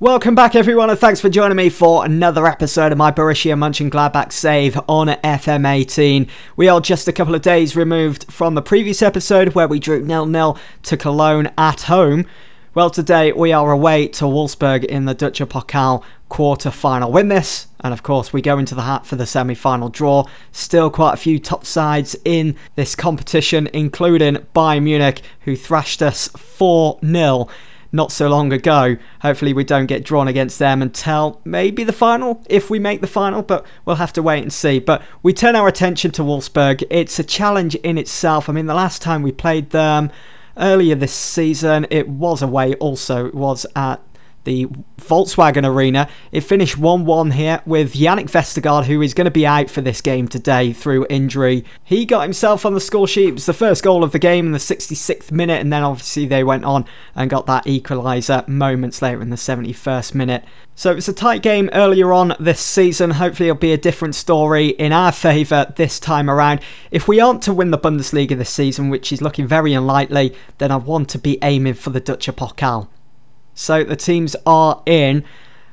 Welcome back everyone, and thanks for joining me for another episode of my Borussia Mönchengladbach save on FM18. We are just a couple of days removed from the previous episode where we drew 0-0 to Cologne at home. Well, today we are away to Wolfsburg in the DFB-Pokal quarter-final. Win this, and of course we go into the hat for the semi-final draw. Still quite a few top sides in this competition, including Bayern Munich, who thrashed us 4-0. Not so long ago. Hopefully we don't get drawn against them until maybe the final, if we make the final, but we'll have to wait and see. But we turn our attention to Wolfsburg. It's a challenge in itself. I mean, the last time we played them earlier this season, it was away also. It was at the Volkswagen Arena. It finished 1-1 here with Yannick Vestergaard, who is going to be out for this game today through injury. He got himself on the score sheet. It was the first goal of the game in the 66th minute, and then obviously they went on and got that equaliser moments later in the 71st minute. So it was a tight game earlier on this season. Hopefully it'll be a different story in our favour this time around. If we aren't to win the Bundesliga this season, which is looking very unlikely, then I want to be aiming for the DFB-Pokal. So the teams are in.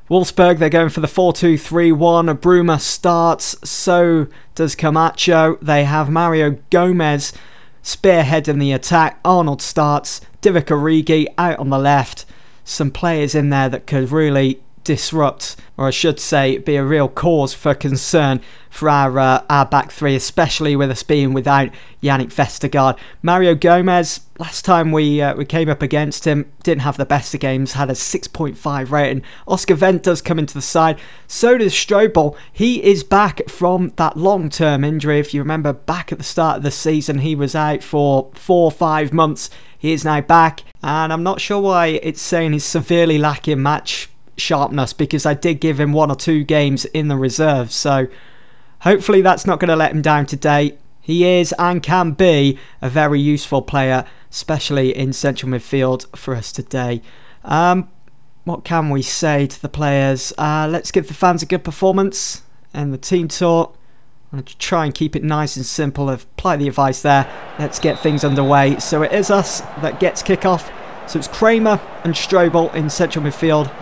Wolfsburg, they're going for the 4-2-3-1. Bruma starts, so does Camacho. They have Mario Gomez spearheading the attack. Arnold starts. Divock Origi out on the left. Some players in there that could really disrupt, or I should say be a real cause for concern for our back three, especially with us being without Yannick Vestergaard. Mario Gomez, last time we came up against him, didn't have the best of games, had a 6.5 rating. Oscar Wendt does come into the side, so does Strobel. He is back from that long-term injury. If you remember back at the start of the season, he was out for 4 or 5 months. He is now back, and I'm not sure why it's saying he's severely lacking match sharpness, because I did give him 1 or 2 games in the reserve, so hopefully that's not going to let him down today. He is and can be a very useful player, especially in central midfield for us today. What can we say to the players? Let's give the fans a good performance, and the team talk, I'm going to try and keep it nice and simple. I've applied the advice there. Let's get things underway. So it is us that gets kickoff. So it's Kramer and Strobel in central midfield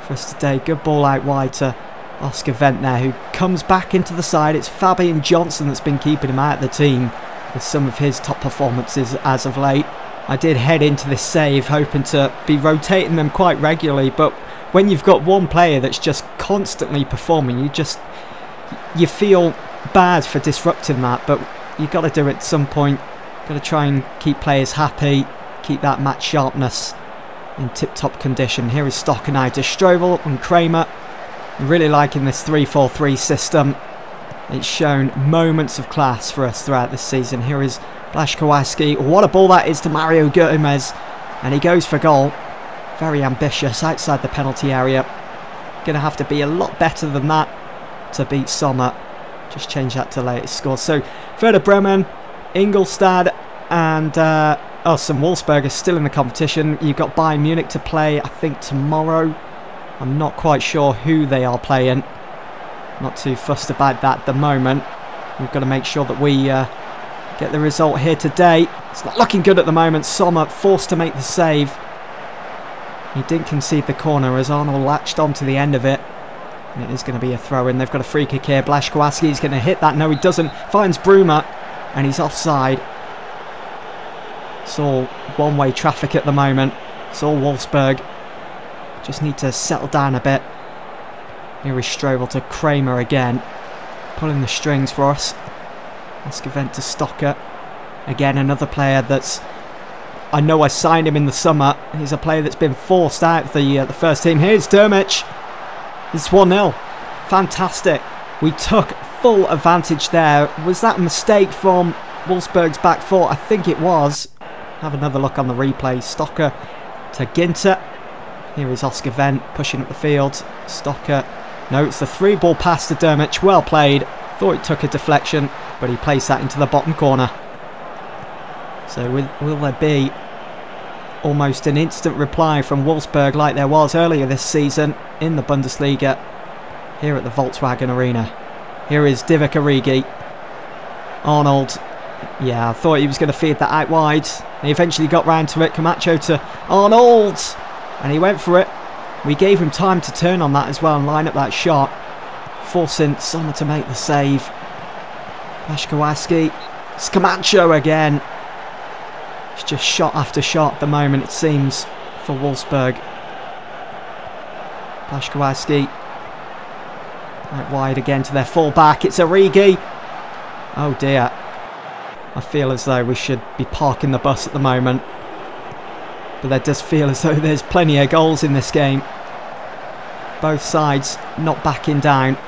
for us today. Good ball out wide to Oscar Wendt there, who comes back into the side. It's Fabian Johnson that's been keeping him out of the team with some of his top performances as of late. I did head into this save hoping to be rotating them quite regularly, but when you've got one player that's just constantly performing, you feel bad for disrupting that, but you've got to do it at some point. Got to try and keep players happy, keep that match sharpness in tip-top condition. Here is Stocker now to Strobel and Kramer. I'm really liking this 3-4-3 system. It's shown moments of class for us throughout this season. Here is Blaszczykowski. What a ball that is to Mario Gomez, and he goes for goal. Very ambitious outside the penalty area. Going to have to be a lot better than that to beat Sommer. Just change that to latest score. So Werder Bremen, Ingolstadt, and some Wolfsburg are still in the competition. You've got Bayern Munich to play, I think, tomorrow. I'm not quite sure who they are playing. Not too fussed about that at the moment. We've got to make sure that we get the result here today. It's not looking good at the moment. Sommer forced to make the save. He didn't concede the corner as Arnold latched onto the end of it. And it is going to be a throw-in. They've got a free kick here. Blaszczykowski is going to hit that. No, he doesn't. Finds Bruma, and he's offside. It's all one-way traffic at the moment. It's all Wolfsburg. Just need to settle down a bit. Here is Strobel to Kramer again. Pulling the strings for us. Oscar Wendt to Stocker. Again, another player that's... I know I signed him in the summer. He's a player that's been forced out of the first team. Here's Dermich. It's 1-0. Fantastic. We took full advantage there. Was that a mistake from Wolfsburg's back four? I think it was. Have another look on the replay. Stocker to Ginter. Here is Oscar Wendt pushing up the field. Stocker. No, it's the 3-ball pass to Dermich. Well played. Thought it took a deflection, but he placed that into the bottom corner. So will there be almost an instant reply from Wolfsburg like there was earlier this season in the Bundesliga here at the Volkswagen Arena? Here is Divock Origi. Arnold. Yeah, I thought he was going to feed that out wide. He eventually got round to it. Camacho to Arnold. And he went for it. We gave him time to turn on that as well and line up that shot, forcing Sommer to make the save. Błaszczykowski. It's Camacho again. It's just shot after shot at the moment, it seems, for Wolfsburg. Błaszczykowski. Right wide again to their full-back. It's Origi. Oh dear. I feel as though we should be parking the bus at the moment. But there does feel as though there's plenty of goals in this game. Both sides not backing down.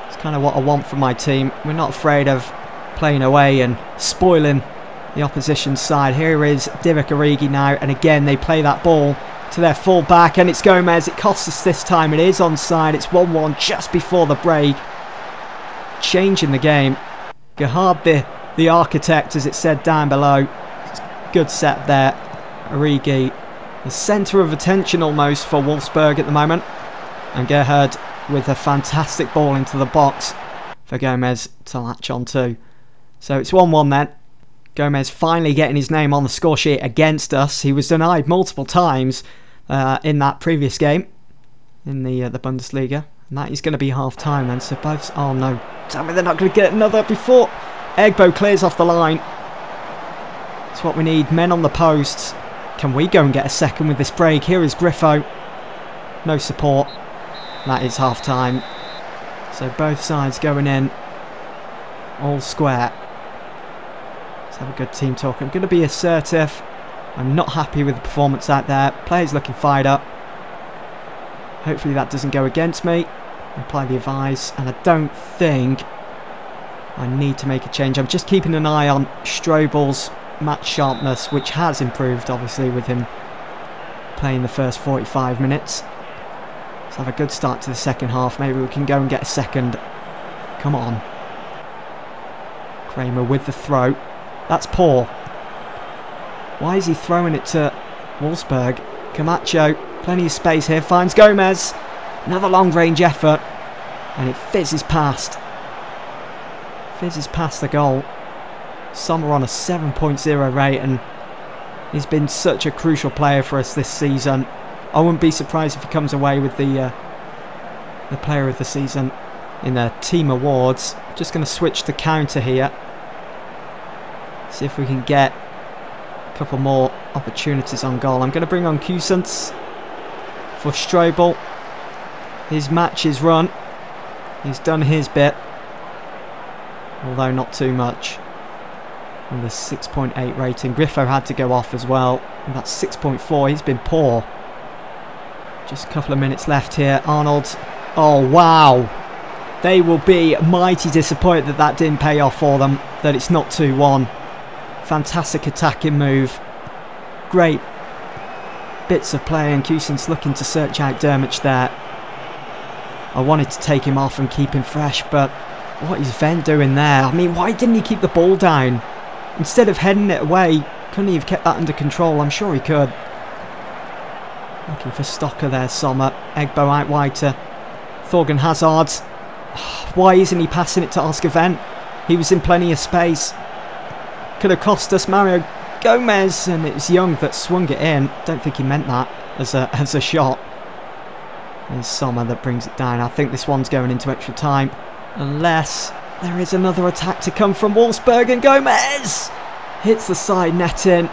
It's kind of what I want from my team. We're not afraid of playing away and spoiling the opposition side. Here is Divock Origi now, and again they play that ball to their full back, and it's Gomez. It costs us this time. It is onside. It's 1-1 just before the break. Changing the game. Gerhard the architect, as it said down below. Good set there. Origi, the centre of attention almost for Wolfsburg at the moment. And Gerhard with a fantastic ball into the box for Gomez to latch onto. So it's 1-1 then. Gomez finally getting his name on the score sheet against us. He was denied multiple times in that previous game in the Bundesliga. And that is going to be half-time then. So both... Oh no. Tell me they're not going to get another before Egbo clears off the line. It's what we need. Men on the posts. Can we go and get a second with this break? Here is Griffo. No support. That is half-time. So both sides going in. All square. Let's have a good team talk. I'm going to be assertive. I'm not happy with the performance out there. Players looking fired up. Hopefully that doesn't go against me. Apply the advice. And I don't think I need to make a change. I'm just keeping an eye on Strobel's match sharpness, which has improved obviously with him playing the first 45 minutes. Let's have a good start to the second half. Maybe we can go and get a second. Come on. Kramer with the throw. That's poor. Why is he throwing it to Wolfsburg? Camacho, plenty of space here, finds Gomez. Another long range effort. And it fizzes past. Fizzes past the goal. Sommer on a 7.0 rate, and he's been such a crucial player for us this season. I wouldn't be surprised if he comes away with the player of the season in the team awards. Just going to switch the counter here. See if we can get a couple more opportunities on goal. I'm going to bring on Kusens for Strobel. His match is run. He's done his bit, although not too much. With a 6.8 rating. Griffo had to go off as well. And that's 6.4. He's been poor. Just a couple of minutes left here. Arnold. Oh, wow. They will be mighty disappointed that that didn't pay off for them. That it's not 2-1. Fantastic attacking move. Great bits of play, and Kusens looking to search out Dermich there. I wanted to take him off and keep him fresh, but what is Venn doing there? I mean, why didn't he keep the ball down? Instead of heading it away, couldn't he have kept that under control? I'm sure he could. Looking for Stocker there, Sommer. Egbo out wide to Thorgan Hazard. Why isn't he passing it to Oscar Venn? He was in plenty of space. Could have cost us Mario Gomez, and it was Young that swung it in. Don't think he meant that as a shot. There's Sommer that brings it down. I think this one's going into extra time. Unless there is another attack to come from Wolfsburg, and Gomez hits the side netting.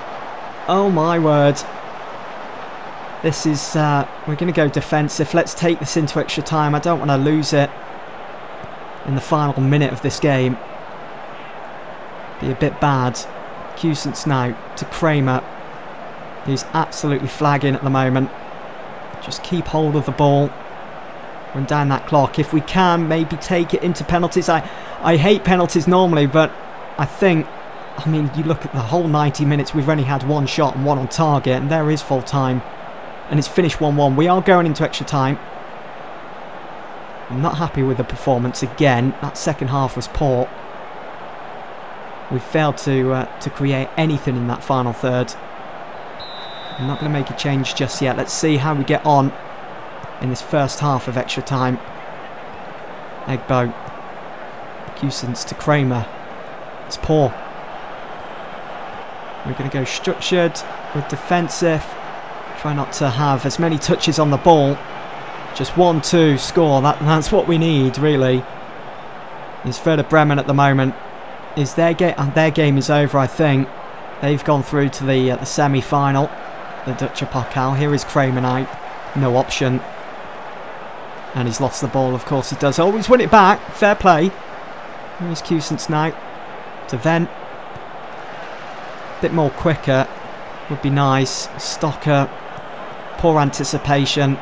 Oh my word. This is, we're going to go defensive. Let's take this into extra time. I don't want to lose it in the final minute of this game. Be a bit bad. Kusens now to Kramer, who's absolutely flagging at the moment. Just keep hold of the ball. Run down that clock. If we can, maybe take it into penalties. I hate penalties normally, but I think, I mean, you look at the whole 90 minutes, we've only had one shot and one on target, and there is full time. And it's finished 1-1. We are going into extra time. I'm not happy with the performance again. That second half was poor. We failed to create anything in that final third. I'm not going to make a change just yet. Let's see how we get on in this first half of extra time. Egbo. Kusens to Kramer. It's poor. We're going to go structured with defensive. Try not to have as many touches on the ball. Just 1-2 score. That's what we need, really. It's Werder Bremen at the moment. Is their game is over, I think. They've gone through to the semi-final, the DFB-Pokal. Here is Kramer now. No option. And he's lost the ball, of course he does. Always win it back. Fair play. Here's Kusens now. To Vent. Bit more quicker. Would be nice. Stocker. Poor anticipation.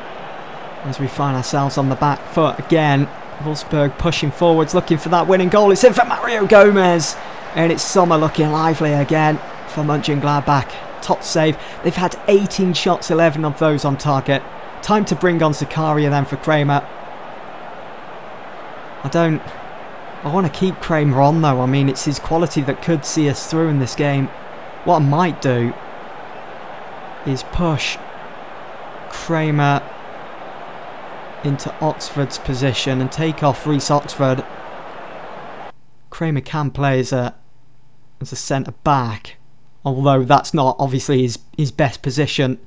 As we find ourselves on the back foot again. Wolfsburg pushing forwards, looking for that winning goal. It's in for Mario Gomez. And it's Sommer looking lively again for Mönchengladbach. Top save. They've had 18 shots, 11 of those on target. Time to bring on Zakaria then for Kramer. I want to keep Kramer on though. I mean, it's his quality that could see us through in this game. What I might do is push Kramer into Oxford's position and take off Reece Oxford. Kramer can play as a centre back, although that's not obviously his best position.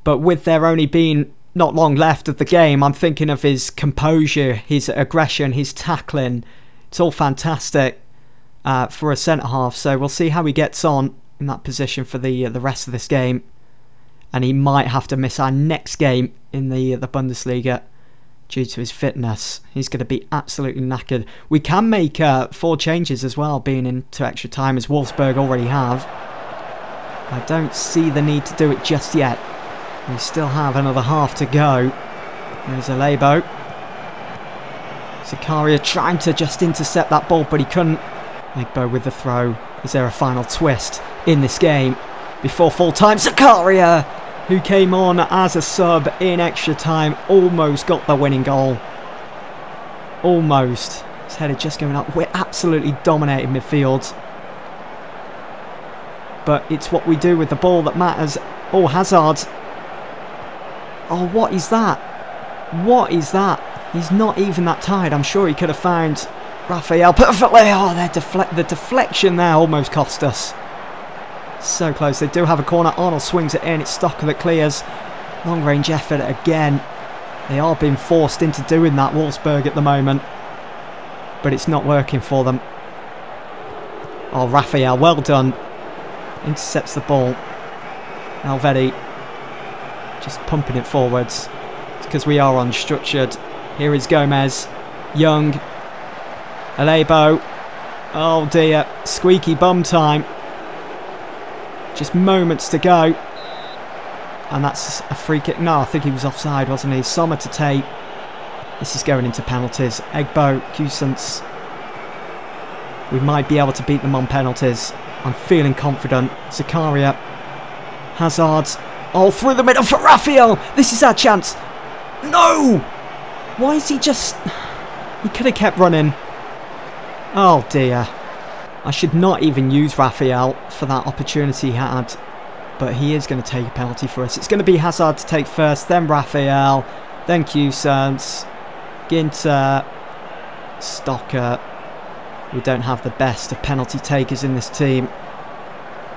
But with there only being not long left of the game, I'm thinking of his composure, his aggression, his tackling. It's all fantastic for a centre half. So we'll see how he gets on in that position for the rest of this game, and he might have to miss our next game in the Bundesliga due to his fitness. He's going to be absolutely knackered. We can make 4 changes as well, being into extra time, as Wolfsburg already have. I don't see the need to do it just yet. We still have another half to go. There's Alebo. Zakaria trying to just intercept that ball, but he couldn't. Alebo with the throw. Is there a final twist in this game before full time? Zakaria, who came on as a sub in extra time, almost got the winning goal. Almost. His header just going up. We're absolutely dominating midfield. But it's what we do with the ball that matters. Oh, Hazard. Oh, what is that? What is that? He's not even that tired. I'm sure he could have found Raphael perfectly. Oh, the deflection there almost cost us. So close. They do have a corner. Arnold swings it in. It's Stocker that clears. Long range effort again. They are being forced into doing that, Wolfsburg, at the moment. But it's not working for them. Oh, Raphael, well done. Intercepts the ball. Alvedi just pumping it forwards. It's because we are unstructured. Here is Gomez. Young. Alebo. Oh dear. Squeaky bum time. Just moments to go. And that's a free kick. No, I think he was offside, wasn't he? Sommer to take. This is going into penalties. Egbo, Kusens. We might be able to beat them on penalties. I'm feeling confident. Zakaria. Hazard. Oh, through the middle for Raphael. This is our chance. No! Why is he just... He could have kept running. Oh dear. I should not even use Raphael for that opportunity he had. But he is going to take a penalty for us. It's going to be Hazard to take first, then Raphael, then Kusens, Ginter, Stocker. We don't have the best of penalty takers in this team.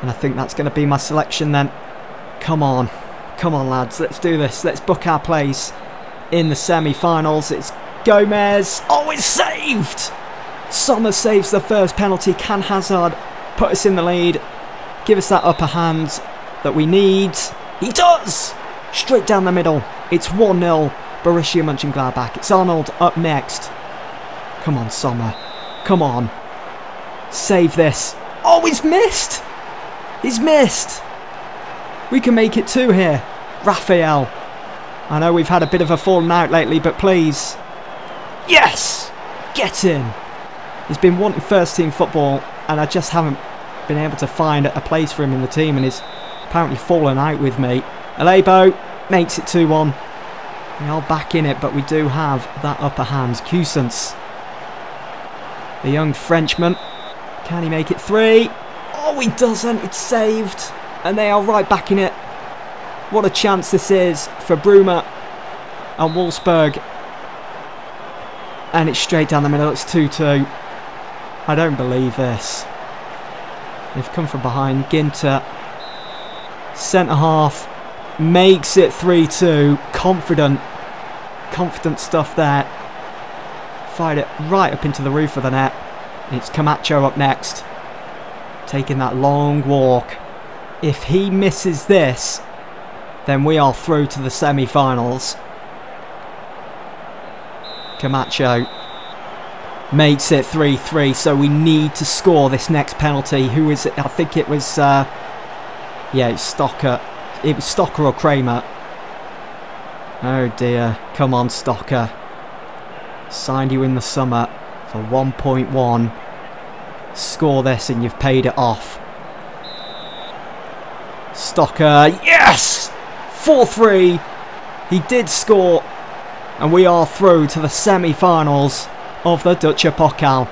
And I think that's going to be my selection then. Come on. Come on, lads. Let's do this. Let's book our place in the semi-finals. It's Gomez. Oh, it's saved! Sommer saves the first penalty. Can Hazard put us in the lead? Give us that upper hand that we need. He does! Straight down the middle. It's 1-0. Borussia Mönchengladbach. It's Arnold up next. Come on, Sommer. Come on. Save this. Oh, he's missed! He's missed! We can make it 2 here. Raphael. I know we've had a bit of a falling out lately, but please. Yes! Get in! He's been wanting first team football, and I just haven't been able to find a place for him in the team, and he's apparently fallen out with me. Alebo makes it 2-1. We are back in it, but we do have that upper hand. Kusens. The young Frenchman. Can he make it 3? Oh, he doesn't. It's saved. And they are right back in it. What a chance this is for Bruma and Wolfsburg. And it's straight down the middle. It's 2-2. I don't believe this. They've come from behind. Ginter. Centre half. makes it 3-2. Confident stuff there. Fired it right up into the roof of the net. It's Camacho up next, taking that long walk. If he misses this, then we are through to the semi-finals. Camacho makes it 3-3, so we need to score this next penalty. Who is it? I think it was, yeah, it's Stocker. It was Stocker or Kramer. Oh dear, come on Stocker. Signed you in the summer for 1.1. Score this and you've paid it off. Stocker, yes! 4-3. He did score, and we are through to the semi-finals of the DFB-Pokal.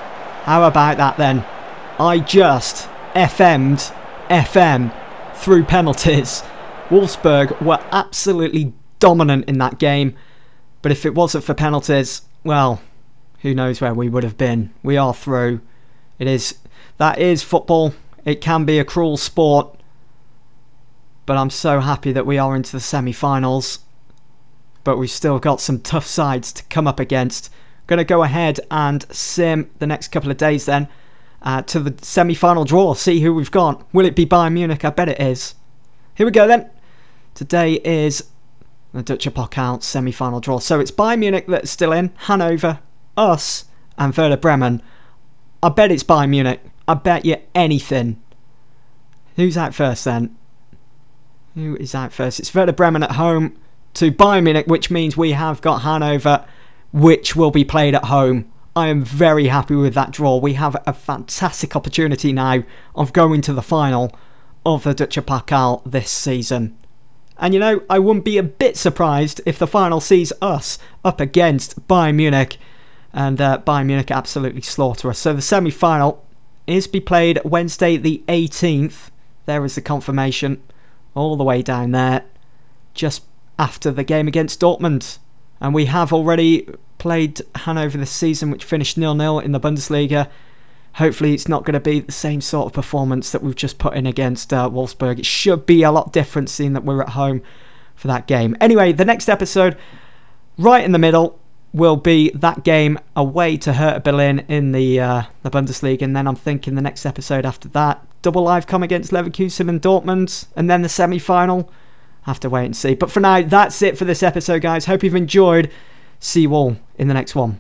How about that then? I just FM'd FM through penalties. Wolfsburg were absolutely dominant in that game, but if it wasn't for penalties, well, who knows where we would have been. We are through. That is football. It can be a cruel sport, but I'm so happy that we are into the semi-finals. But we've still got some tough sides to come up against. Going to go ahead and sim the next couple of days then to the semi-final draw. See who we've got. Will it be Bayern Munich? I bet it is. Here we go then. Today is the DFB-Pokal semi-final draw. So it's Bayern Munich that's still in. Hanover, us, and Werder Bremen. I bet it's Bayern Munich. I bet you anything. Who's out first then? Who is out first? It's Werder Bremen at home to Bayern Munich, which means we have got Hanover, which will be played at home. I am very happy with that draw. We have a fantastic opportunity now of going to the final of the DFB-Pokal this season. And you know, I wouldn't be a bit surprised if the final sees us up against Bayern Munich, and Bayern Munich absolutely slaughter us. So the semi-final is to be played Wednesday the 18th. There is the confirmation, all the way down there, just after the game against Dortmund. And we have already played Hanover this season, which finished 0-0 in the Bundesliga. Hopefully it's not going to be the same sort of performance that we've just put in against Wolfsburg. It should be a lot different, seeing that we're at home for that game. Anyway, the next episode, right in the middle, will be that game away to Hertha Berlin in the Bundesliga. And then I'm thinking the next episode after that, double live come against Leverkusen and Dortmund, and then the semi-final. Have to wait and see. But for now, that's it for this episode, guys. Hope you've enjoyed. See you all in the next one.